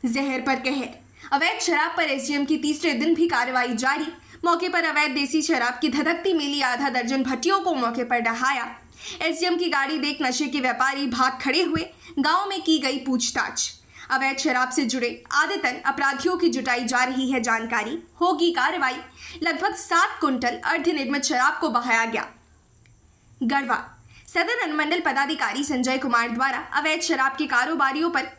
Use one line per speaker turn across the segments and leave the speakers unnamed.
जहर पर कहर। अवैध शराब पर एसडीएम की तीसरे दिन भी कार्रवाई जारी। मौके पर अवैध देसी शराब की धधकती मिली आधा दर्जन भट्टियों को मौके पर ढहाया। एसडीएम की गाड़ी देख नशे के व्यापारी भाग खड़े हुए। गांव में की गई पूछताछ। अवैध शराब से जुड़े आदतन अपराधियों की जुटाई जा रही है जानकारी। होगी कार्रवाई। लगभग 7 कुंटल अर्धनिर्मित शराब को बहाया गया। गढ़वा सदर अनुमंडल पदाधिकारी संजय कुमार द्वारा अवैध शराब के कारोबारियों पर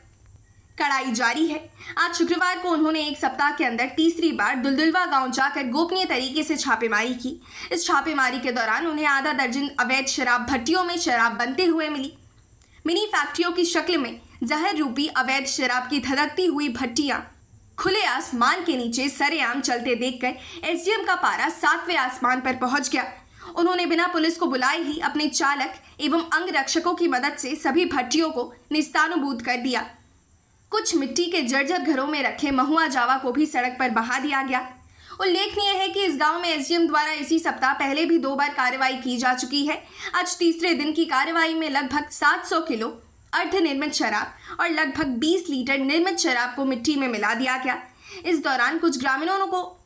कड़ाई जारी है। आज शुक्रवार को उन्होंने एक सप्ताह के अंदर तीसरी बार दुलदुलवा गांव जाकर गोपनीय तरीके से छापेमारी की। इस छापेमारी के दौरान उन्हें आधा दर्जन अवैध शराब भट्टियों में शराब बनते हुए मिली। मिनी फैक्ट्रियों की शक्ल में जहर रूपी अवैध शराब की धधकती हुई भट्टियां खुले आसमान के नीचे सरेआम चलते देखकर एसडीएम का पारा 7वें आसमान पर पहुंच गया। उन्होंने बिना पुलिस को बुलाए ही अपने चालक एवं अंगरक्षकों की मदद से सभी भट्टियों को निस्तानुबूद कर दिया। कुछ मिट्टी के जर्जर घरों में रखे महुआ जावा को भी सड़क पर बहा दिया गया। उल्लेखनीय है कि इस गांव में एसडीएम द्वारा इसी सप्ताह पहले भी 2 बार कार्रवाई की जा चुकी है। आज तीसरे दिन की कार्रवाई में लगभग 700 किलो अर्धनिर्मित शराब और लगभग 20 लीटर निर्मित शराब को मिट्टी में मिला दिया गया। इस दौरान कुछ ग्रामीणों को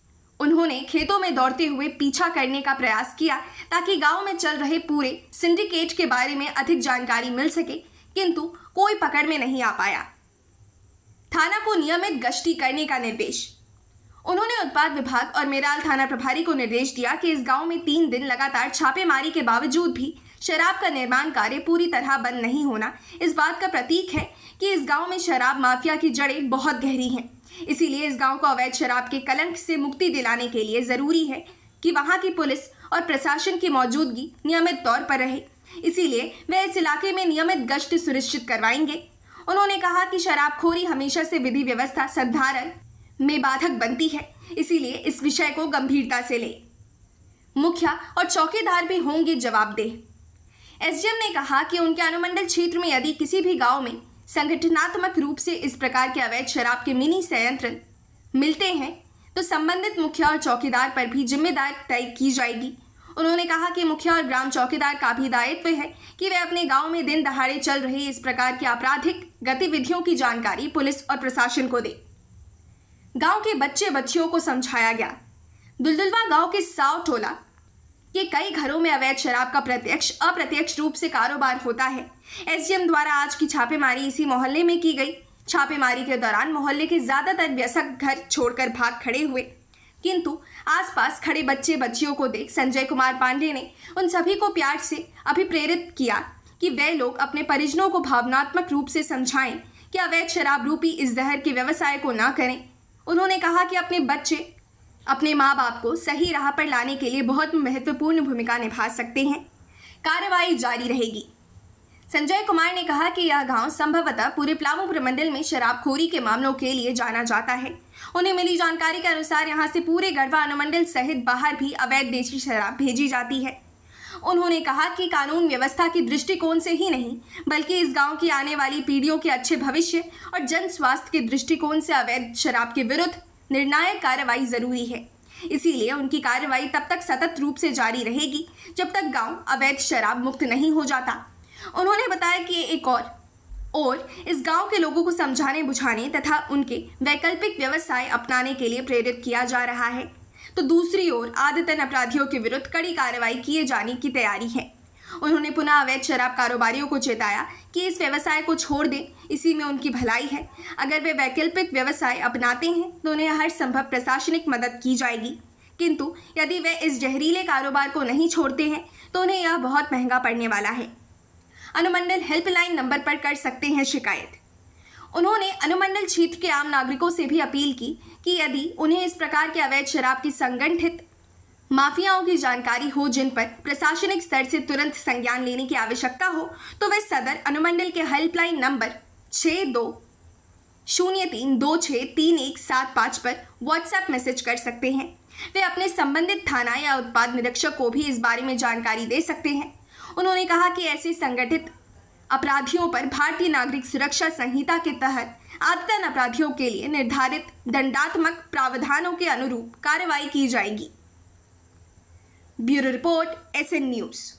उन्होंने खेतों में दौड़ते हुए पीछा करने का प्रयास किया ताकि गांव में चल रहे पूरे सिंडिकेट के बारे में अधिक जानकारी मिल सके, किंतु कोई पकड़ में नहीं आ पाया। थाना को नियमित गश्ती करने का निर्देश। उन्होंने उत्पाद विभाग और मेराल थाना प्रभारी को निर्देश दिया कि इस गांव में 3 दिन लगातार छापेमारी के बावजूद भी शराब का निर्माण कार्य पूरी तरह बंद नहीं होना इस बात का प्रतीक है कि इस गांव में शराब माफिया की जड़ें बहुत गहरी हैं। इसीलिए इस गांव को अवैध शराब के कलंक से मुक्ति दिलाने के लिए जरूरी है कि वहां की पुलिस और प्रशासन की मौजूदगी नियमित तौर पर रहे। इसीलिए वे इस इलाके में नियमित गश्त सुनिश्चित करवाएंगे। उन्होंने कहा कि शराबखोरी हमेशा से विधि व्यवस्था संधारण में बाधक बनती है, इसीलिए इस विषय को गंभीरता से ले। मुखिया और चौकीदार भी होंगे जवाबदेह। एसडीएम ने कहा कि उनके अनुमंडल क्षेत्र में यदि किसी भी गांव में संगठनात्मक रूप से इस प्रकार के अवैध शराब के मिनी संयंत्र मिलते हैं तो संबंधित मुखिया और चौकीदार पर भी जिम्मेदारी तय की जाएगी। उन्होंने कहा कि मुखिया और ग्राम चौकीदार का भी दायित्व है कि वे अपने गांव में दिन दहाड़े चल रही इस प्रकार की आपराधिक गतिविधियों की जानकारी पुलिस और प्रशासन को दे। गांव के बच्चे बच्चियों को समझाया गया। दुलदुलवा गांव के साव टोला के कई घरों में अवैध शराब का प्रत्यक्ष अप्रत्यक्ष रूप से कारोबार होता है। एसडीएम द्वारा आज की छापेमारी इसी मोहल्ले में की गई। छापेमारी के दौरान मोहल्ले के ज्यादातर वयस्क घर छोड़कर भाग खड़े हुए, किंतु आसपास खड़े बच्चे बच्चियों को देख संजय कुमार पांडे ने उन सभी को प्यार से अभिप्रेरित किया कि वे लोग अपने परिजनों को भावनात्मक रूप से समझाएं कि अवैध शराब रूपी इस जहर के व्यवसाय को ना करें। उन्होंने कहा कि अपने बच्चे अपने माँ बाप को सही राह पर लाने के लिए बहुत महत्वपूर्ण भूमिका निभा सकते हैं। कार्रवाई जारी रहेगी। संजय कुमार ने कहा कि यह गांव संभवतः पूरे पलामू प्रमंडल में शराबखोरी के मामलों के लिए जाना जाता है। उन्हें मिली जानकारी के अनुसार यहां से पूरे गढ़वा अनुमंडल सहित बाहर भी अवैध देसी शराब भेजी जाती है। उन्होंने कहा कि कानून व्यवस्था के दृष्टिकोण से ही नहीं बल्कि इस गांव की आने वाली पीढ़ियों के अच्छे भविष्य और जन स्वास्थ्य के दृष्टिकोण से अवैध शराब के विरुद्ध निर्णायक कार्रवाई जरूरी है। इसीलिए उनकी कार्रवाई तब तक सतत रूप से जारी रहेगी जब तक गांव अवैध शराब मुक्त नहीं हो जाता। उन्होंने बताया कि एक और इस गांव के लोगों को समझाने बुझाने तथा उनके वैकल्पिक व्यवसाय अपनाने के लिए प्रेरित किया जा रहा है, तो दूसरी ओर आदतन अपराधियों के विरुद्ध कड़ी कार्रवाई किए जाने की तैयारी है। उन्होंने पुनः अवैध शराब कारोबारियों को चेताया कि इस व्यवसाय को छोड़ दें, इसी में उनकी भलाई है। अगर वे वैकल्पिक व्यवसाय अपनाते हैं तो उन्हें हर संभव प्रशासनिक मदद की जाएगी, किंतु यदि वे इस जहरीले कारोबार को नहीं छोड़ते हैं तो उन्हें यह बहुत महंगा पड़ने वाला है। अनुमंडल हेल्पलाइन नंबर पर कर सकते हैं शिकायत। उन्होंने अनुमंडल क्षेत्र के आम नागरिकों से भी अपील की कि यदि उन्हें इस प्रकार के अवैध शराब की संगठित माफियाओं की जानकारी हो जिन पर प्रशासनिक स्तर से तुरंत संज्ञान लेने की आवश्यकता हो तो वे सदर अनुमंडल के हेल्पलाइन नंबर 6203263175 पर व्हाट्सएप मैसेज कर सकते हैं। वे अपने संबंधित थाना या उत्पाद निरीक्षक को भी इस बारे में जानकारी दे सकते हैं। उन्होंने कहा कि ऐसे संगठित अपराधियों पर भारतीय नागरिक सुरक्षा संहिता के तहत आदतन अपराधियों के लिए निर्धारित दंडात्मक प्रावधानों के अनुरूप कार्रवाई की जाएगी। Bureau report, SN news.